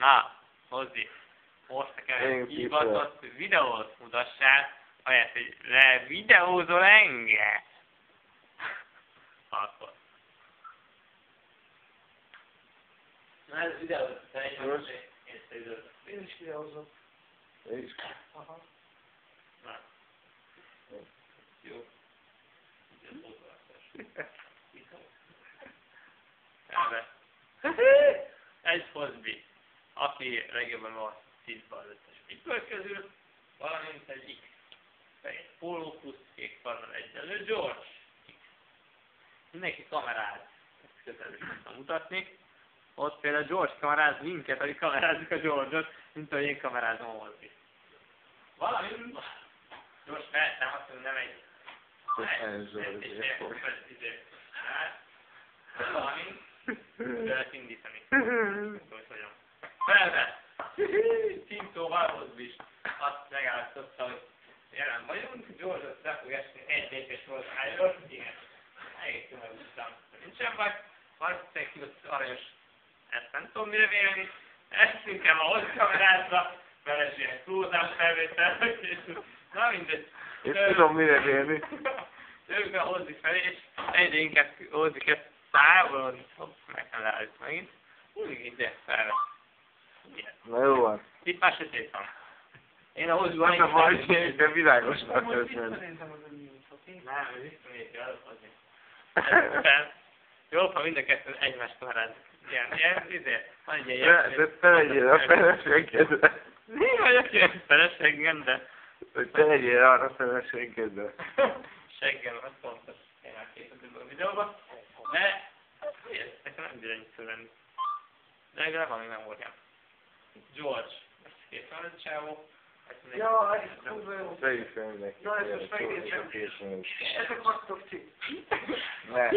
Na, Hozzi, most nekem hivatott videót mutassál, ahelyett, hogy videózol engem. Akkor. Na ez videózol, te egy van, én is videózom. Én is. Aha. Na. Jó. Egy Hozbi, aki legjobban a 10-ban az összes pipőr közül, valamint egy X. Fehér póló plusz kék karral egyenlő George X. Mindenki kameráz. Ezt közelül tudom mutatni. Ott például George kameráz minket, akik kamerázzuk a George-ot, mint ahogy én kamerázom a Hozbit. Valamint George feltámaszt, hogy nem egy valamint lehet indítani. Felvett! Címszóval Hozbi is azt megállította, hogy jelen vagyunk, George-ot le fog esni egy lépés volt álljon. Igen. Egészen megúsztam. Nincsen baj, 31 kilós aranyos. Ezt nem tudom mire vélni. Ezt inkább a Hozbi kamerázza, mert ilyen close-up felvétel. Na mindegy. Én tudom mire vélni. Jövünk a Hozbi felé, és egyre inkább Hozbiket távolodni. Hopp, meg nem leállít megint. Úgy ide, felvett. Na jó van. Itt már sötét van. Én a Hozbiban Hát a baj, de világosnak teszem. Nem, ez ismét, az azért. Jó, ha mind a kettő egymást kameráz. Ilyen, van egy ilyen... De te legyél a feleségedre. Mi vagyok ilyen feleségem, de... Hogy te legyél arra feleségedre. Seggem, az fontos. Én már készítettem a videóba. De... Nekem nem bír ennyit venni. De legalább valami nem volt. George. Ez két van a csávó. Ja, ez kurva jó. Te is fel neki. Na, ezt most megnézem. Ezek hasztok cikk. Ne.